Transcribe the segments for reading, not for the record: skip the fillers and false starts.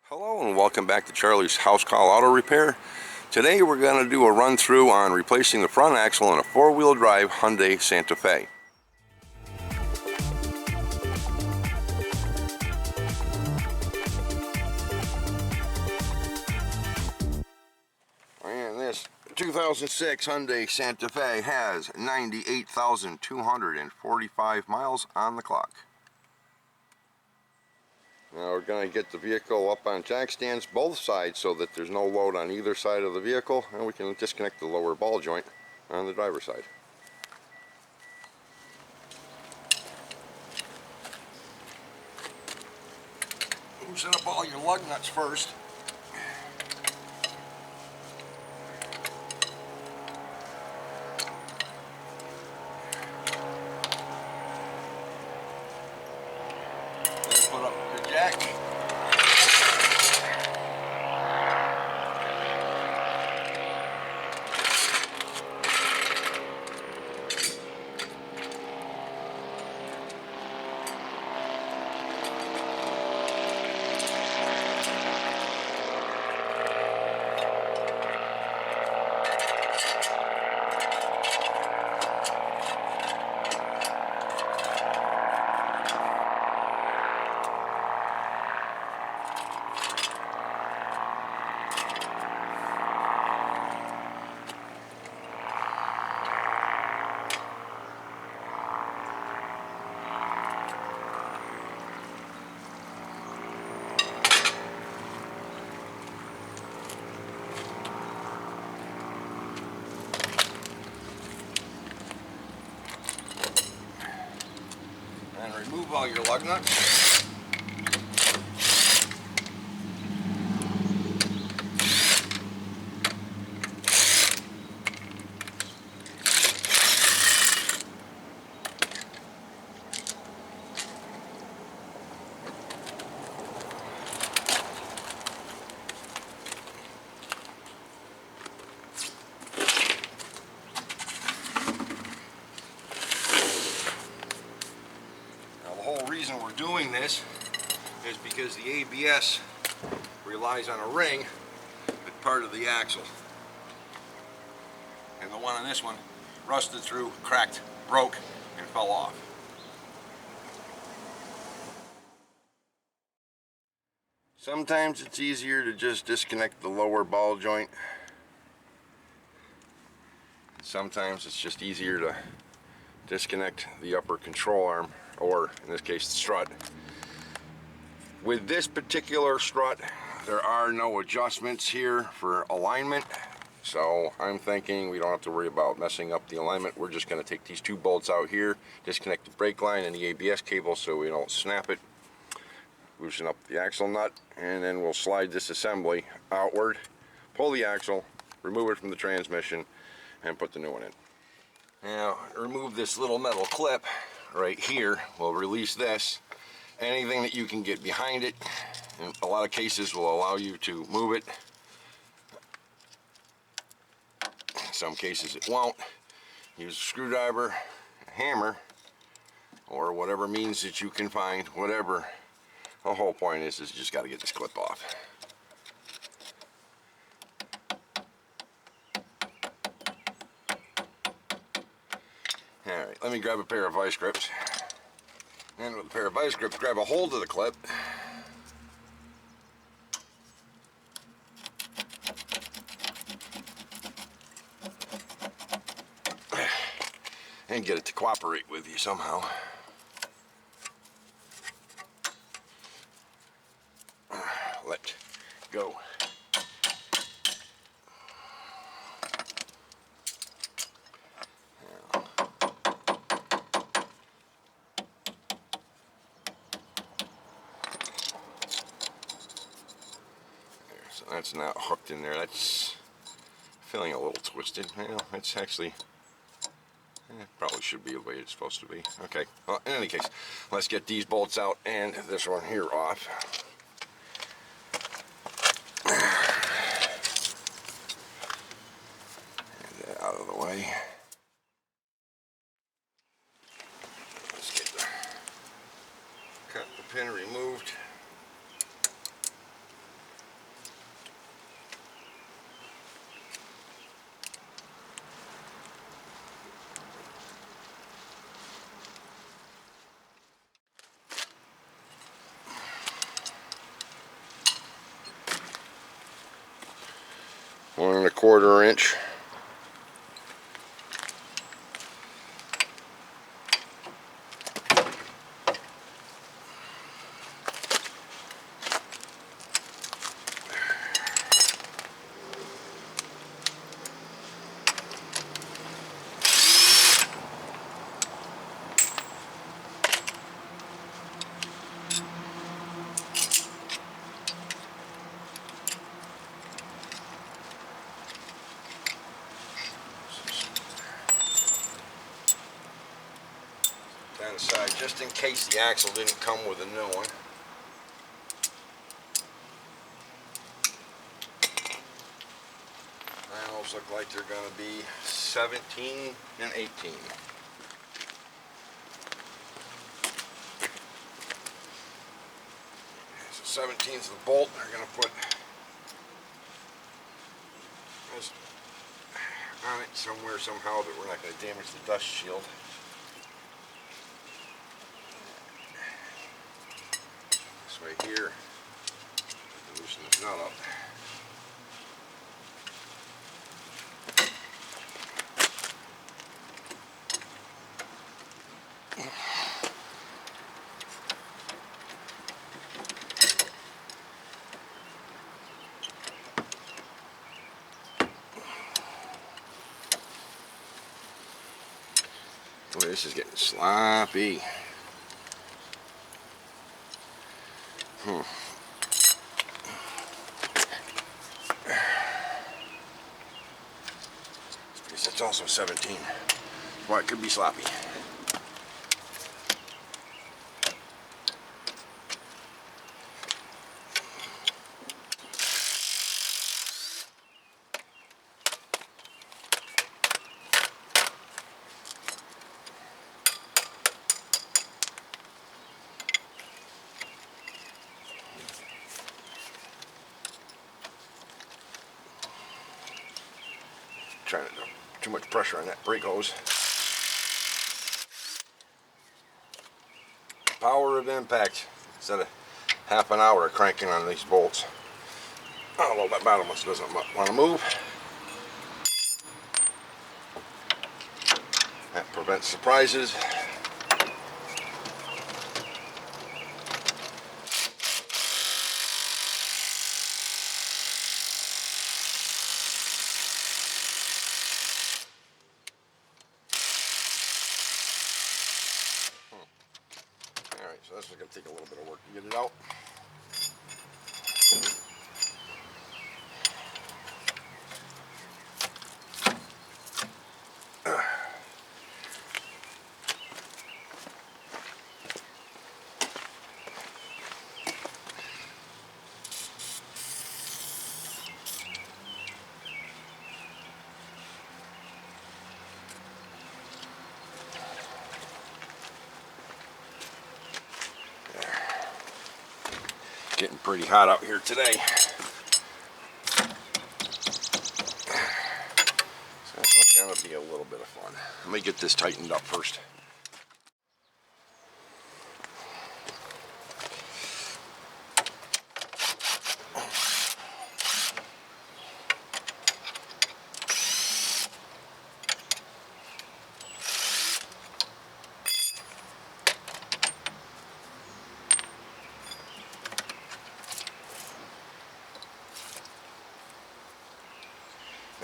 Hello and welcome back to Charlie's House Call Auto Repair. Today we're going to do a run through on replacing the front axle in a four-wheel drive Hyundai Santa Fe. And this 2006 Hyundai Santa Fe has 98,245 miles on the clock. Now we're going to get the vehicle up on jack stands both sides so that there's no load on either side of the vehicle, and we can disconnect the lower ball joint on the driver's side. Loosen up all your lug nuts first. Then put up your jack. And remove all your lug nuts. The reason we're doing this is because the ABS relies on a ring that's part of the axle, and the one on this one rusted through, cracked, broke, and fell off. Sometimes it's easier to just disconnect the lower ball joint. Sometimes it's just easier to disconnect the upper control arm, or in this case the strut. With this particular strut, there are no adjustments here for alignment, so I'm thinking we don't have to worry about messing up the alignment. We're just going to take these two bolts out here, disconnect the brake line and the ABS cable so we don't snap it, loosen up the axle nut, and then we'll slide this assembly outward, pull the axle, remove it from the transmission, and put the new one in. Now, remove this little metal clip right here. We'll release this. Anything that you can get behind it, in a lot of cases, will allow you to move it. In some cases it won't. Use a screwdriver, a hammer, or whatever means that you can find, whatever. The whole point is you just got to get this clip off. Alright, let me grab a pair of vice grips. And with a pair of vice grips, grab a hold of the clip. And get it to cooperate with you somehow. Let go. So that's not hooked in there. That's feeling a little twisted. Well, it's actually, probably should be the way it's supposed to be. Okay, well, in any case, let's get these bolts out and this one here off. Get that out of the way. Let's get the pin removed. 1¼ inch. Down the side, just in case the axle didn't come with a new one. Panels look like they're going to be 17 and 18. So 17 is the bolt. They're going to put this on it somewhere somehow that we're not going to damage the dust shield. Right here, loosen this nut up. Boy, this is getting sloppy. It's also 17. Well, it could be sloppy. Trying to do too much pressure on that brake hose. Power of impact. Instead of half an hour cranking on these bolts. Although that bottom one doesn't want to move. That prevents surprises. Alright, so this is going to take a little bit of work to get it out. Getting pretty hot out here today. So that's going to be a little bit of fun. Let me get this tightened up first.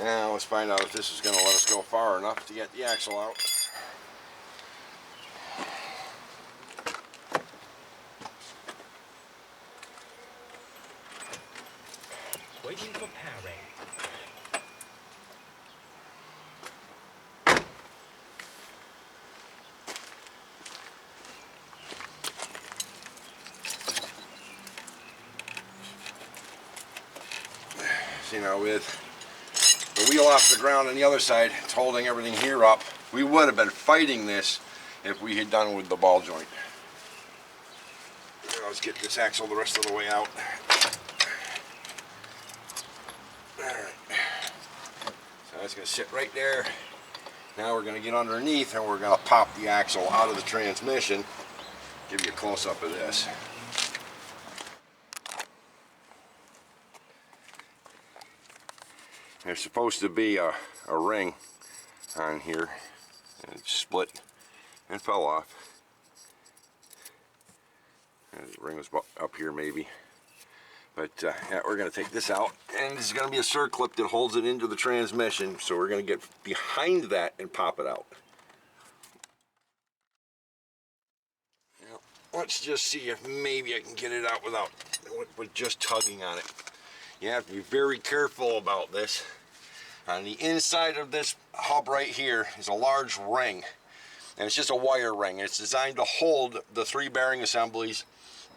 Now let's find out if this is going to let us go far enough to get the axle out. Waiting for powering. See, now with the wheel off the ground on the other side, it's holding everything here up. We would have been fighting this if we had done with the ball joint. Now let's get this axle the rest of the way out. Alright. So that's going to sit right there. Now we're going to get underneath and we're going to pop the axle out of the transmission. Give you a close-up of this. There's supposed to be a ring on here, and it split and fell off. And the ring was up here maybe. But yeah, we're going to take this out, and there's going to be a circlip that holds it into the transmission, so we're going to get behind that and pop it out. Now, let's just see if maybe I can get it out with just tugging on it. You have to be very careful about this. On the inside of this hub right here is a large ring, and it's just a wire ring, and it's designed to hold the 3 bearing assemblies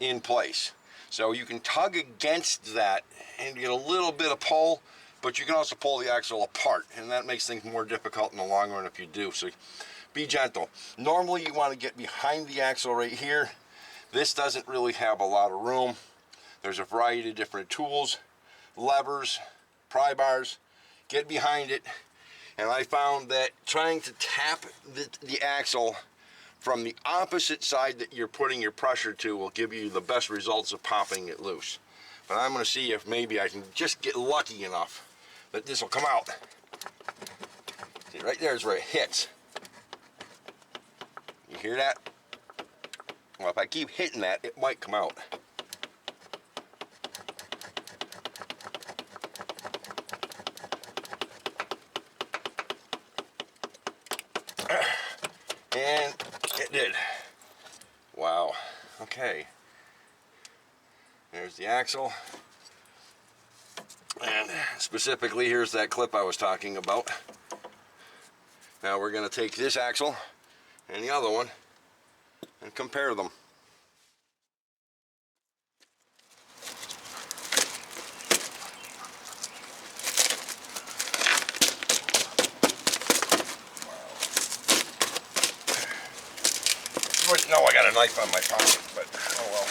in place. So you can tug against that and get a little bit of pull, but you can also pull the axle apart, and that makes things more difficult in the long run if you do. So be gentle. Normally you want to get behind the axle right here. This doesn't really have a lot of room. There's a variety of different tools, levers, pry bars. Get behind it, and I found that trying to tap the axle from the opposite side that you're putting your pressure to will give you the best results of popping it loose. But I'm going to see if maybe I can just get lucky enough that this will come out. See, right there is where it hits. You hear that? Well, if I keep hitting that, it might come out. And it did. Wow. Okay. There's the axle. And specifically, here's that clip I was talking about. Now we're going to take this axle and the other one and compare them. No, I got a knife on my pocket, but oh well.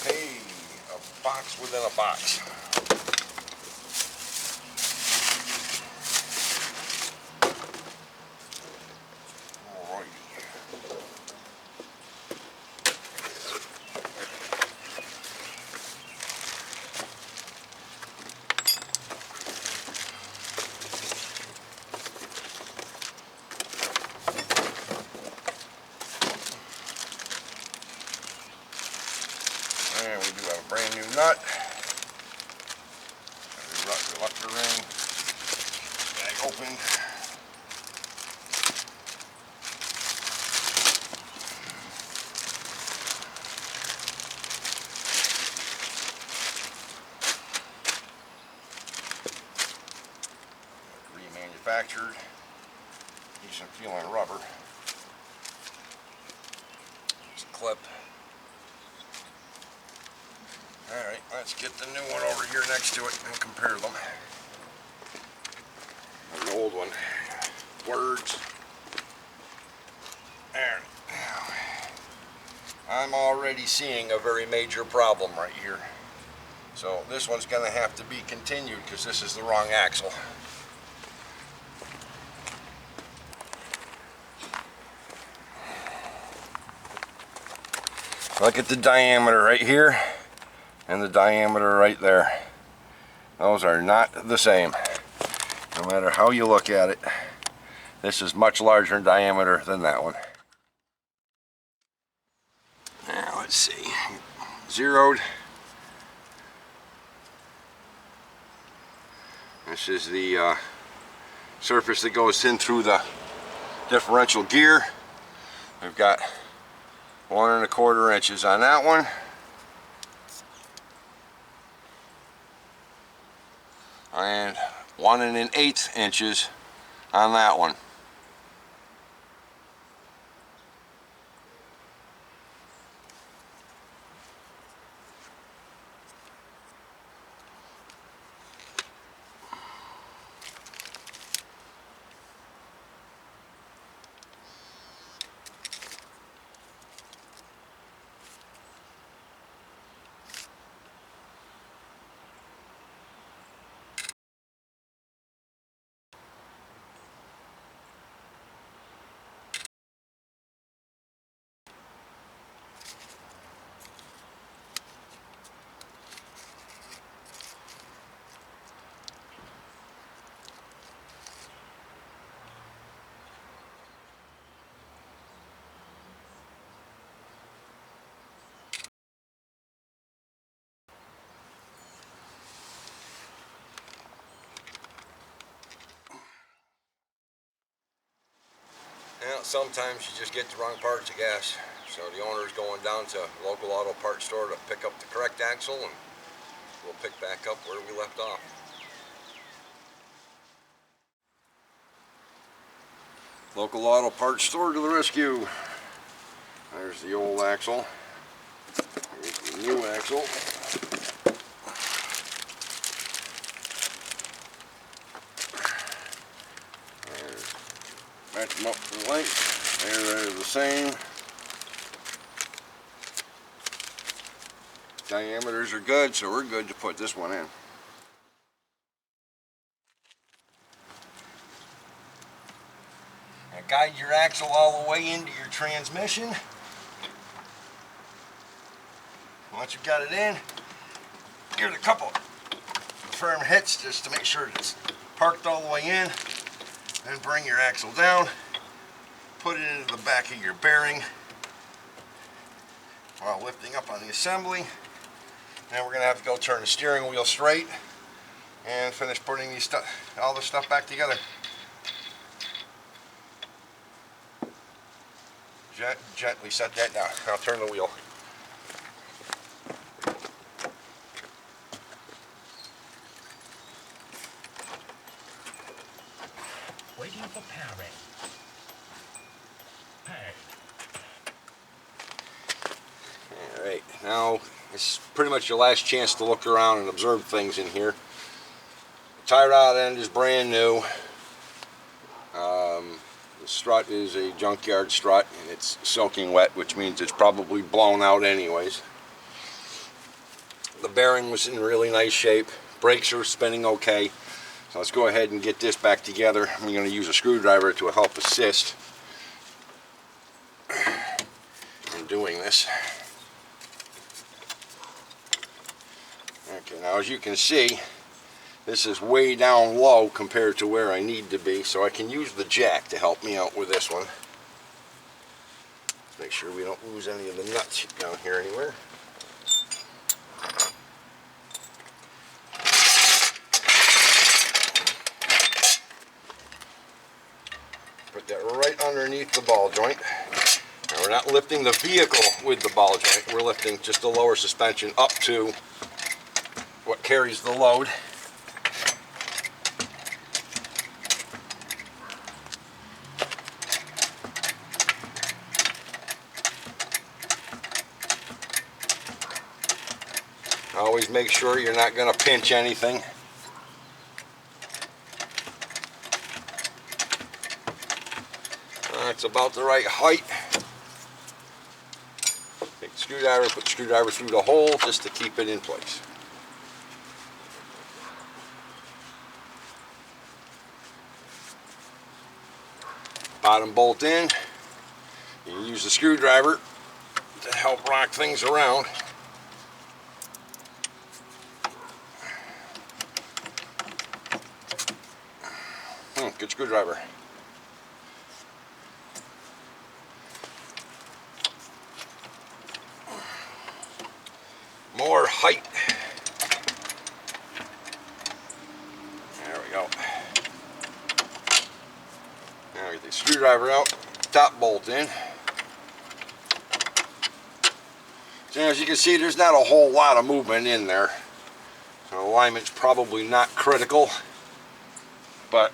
Hey, a box within a box. And we do have a brand new nut. Reluctor ring. Bag open. Remanufactured. Decent feeling rubber. There's a clip. Alright, let's get the new one over here next to it and compare them. The old one. Words. There. I'm already seeing a very major problem right here. So this one's going to have to be continued because this is the wrong axle. Look at the diameter right here and the diameter right there. Those are not the same. No matter how you look at it, this is much larger in diameter than that one. Now let's see. Zeroed. This is the surface that goes in through the differential gear. We've got 1 1/4 inches on that one. And 1 1/8 inches on that one. Well, sometimes you just get the wrong parts of gas. So the owner is going down to a local auto parts store to pick up the correct axle, and we'll pick back up where we left off. Local auto parts store to the rescue. There's the old axle. Here's the new axle. Match them up to the length. They're the same. Diameters are good, so we're good to put this one in. Now guide your axle all the way into your transmission. Once you've got it in, give it a couple firm hits just to make sure it's parked all the way in. Then bring your axle down, put it into the back of your bearing while lifting up on the assembly. Now we're going to have to go turn the steering wheel straight and finish putting all this stuff back together. Gently set that down. I'll turn the wheel. Waiting for powering. Pay. Alright, now it's pretty much your last chance to look around and observe things in here. The tie rod end is brand new. The strut is a junkyard strut and it's soaking wet, which means it's probably blown out anyways. The bearing was in really nice shape. Brakes are spinning okay. So let's go ahead and get this back together. I'm going to use a screwdriver to help assist in doing this. Okay, now as you can see, this is way down low compared to where I need to be, so I can use the jack to help me out with this one. Make sure we don't lose any of the nuts down here anywhere. Put that right underneath the ball joint. Now we're not lifting the vehicle with the ball joint, we're lifting just the lower suspension up to what carries the load. Always make sure you're not going to pinch anything. That's about the right height. Take the screwdriver, put the screwdriver through the hole just to keep it in place. Bottom bolt in. You can use the screwdriver to help rock things around. Good screwdriver. More height. There we go. Now get the screwdriver out, top bolt in. So as you can see, there's not a whole lot of movement in there. So alignment's probably not critical, but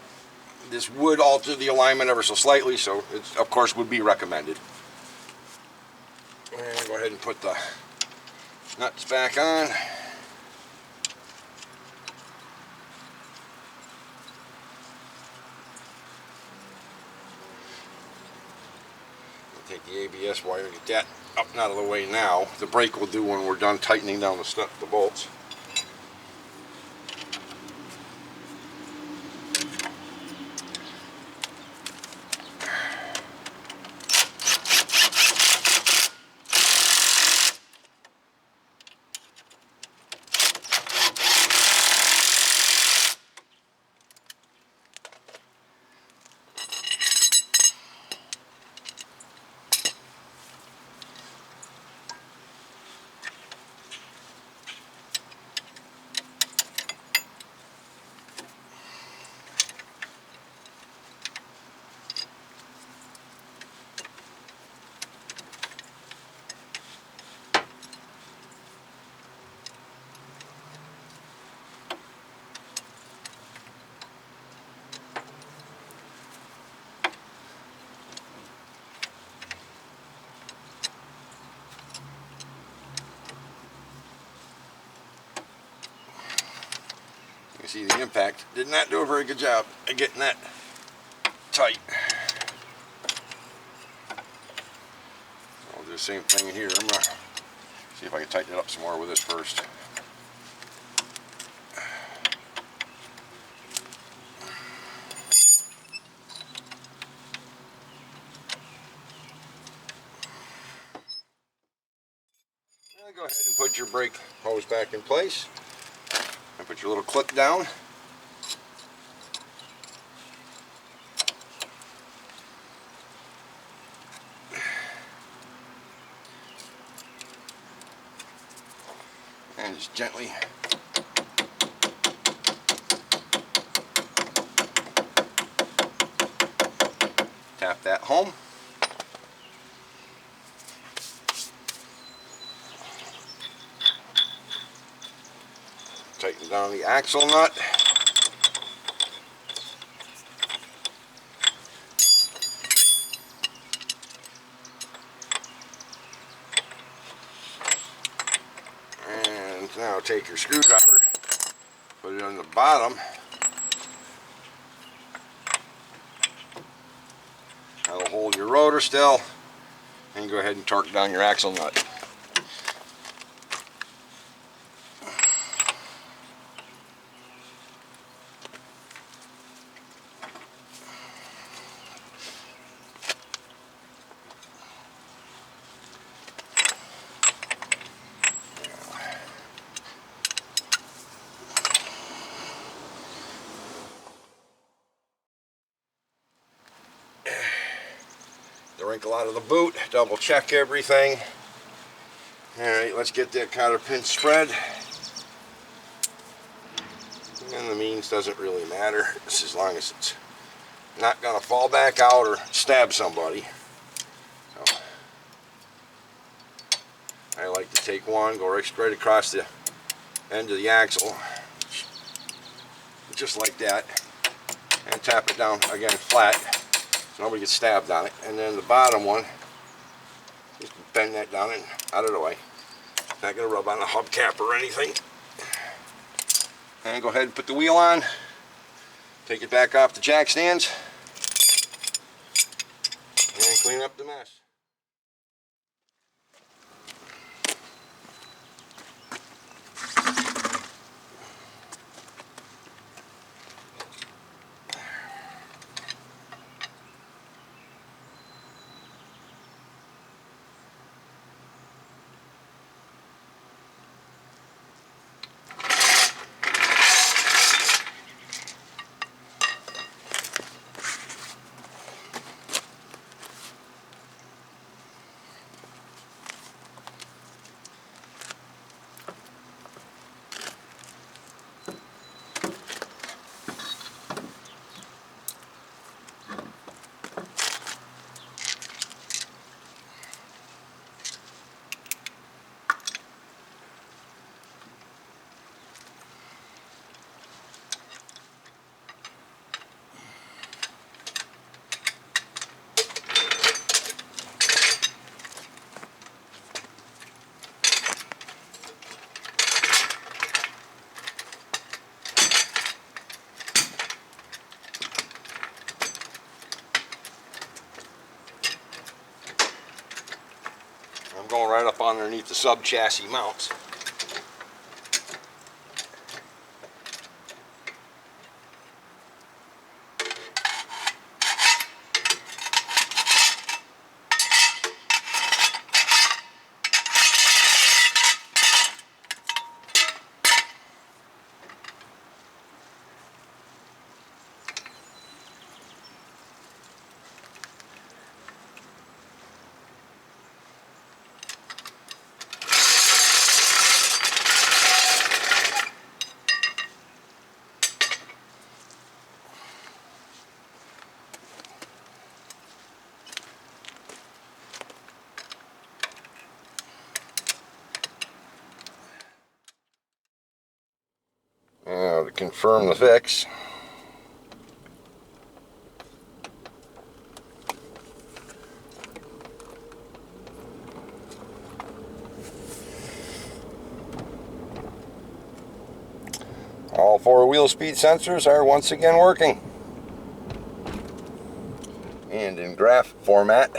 this would alter the alignment ever so slightly, so it of course would be recommended. And go ahead and put the nuts back on. Take the ABS wire, get that up and out of the way now. The brake will do when we're done tightening down the bolts. see the impact did not do a very good job of getting that tight. I'll do the same thing here. I'm gonna see if I can tighten it up some more with this first. Go ahead and put your brake hose back in place and put your little clip down. And just gently tap that home. Tighten down the axle nut. And now take your screwdriver, put it on the bottom. That'll hold your rotor still, and go ahead and torque down your axle nut. The wrinkle out of the boot, double check everything. Alright, let's get that cotter pin spread. And the means doesn't really matter, just as long as it's not going to fall back out or stab somebody. So, I like to take one, go right straight across the end of the axle, just like that, and tap it down again flat so nobody gets stabbed on it. And then the bottom one, just bend that down and out of the way. Not going to rub on the hubcap or anything. And go ahead and put the wheel on, take it back off the jack stands, and clean up the mess. I'm going right up underneath the sub chassis mounts. Now to confirm the fix, all All 4 wheel speed sensors are once again working. And in graph format.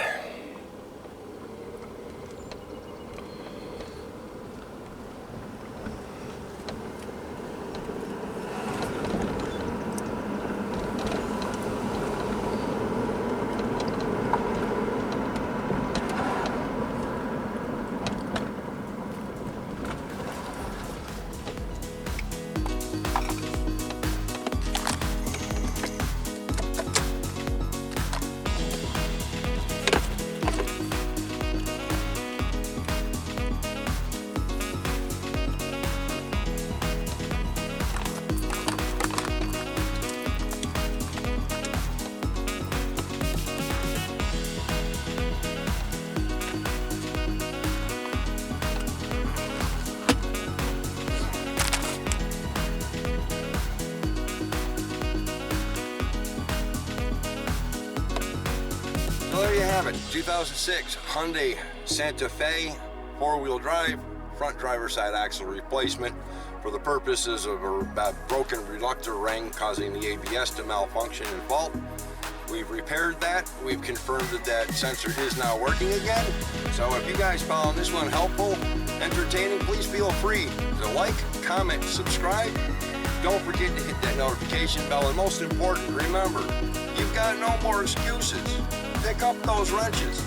So there you have it, 2006 Hyundai Santa Fe 4-wheel drive, front driver side axle replacement for the purposes of a broken reductor ring causing the ABS to malfunction and fault. We've repaired that. We've confirmed that that sensor is now working again. So if you guys found this one helpful, entertaining, please feel free to like, comment, subscribe. Don't forget to hit that notification bell, and most important, remember, you've got no more excuses. Pick up those wrenches.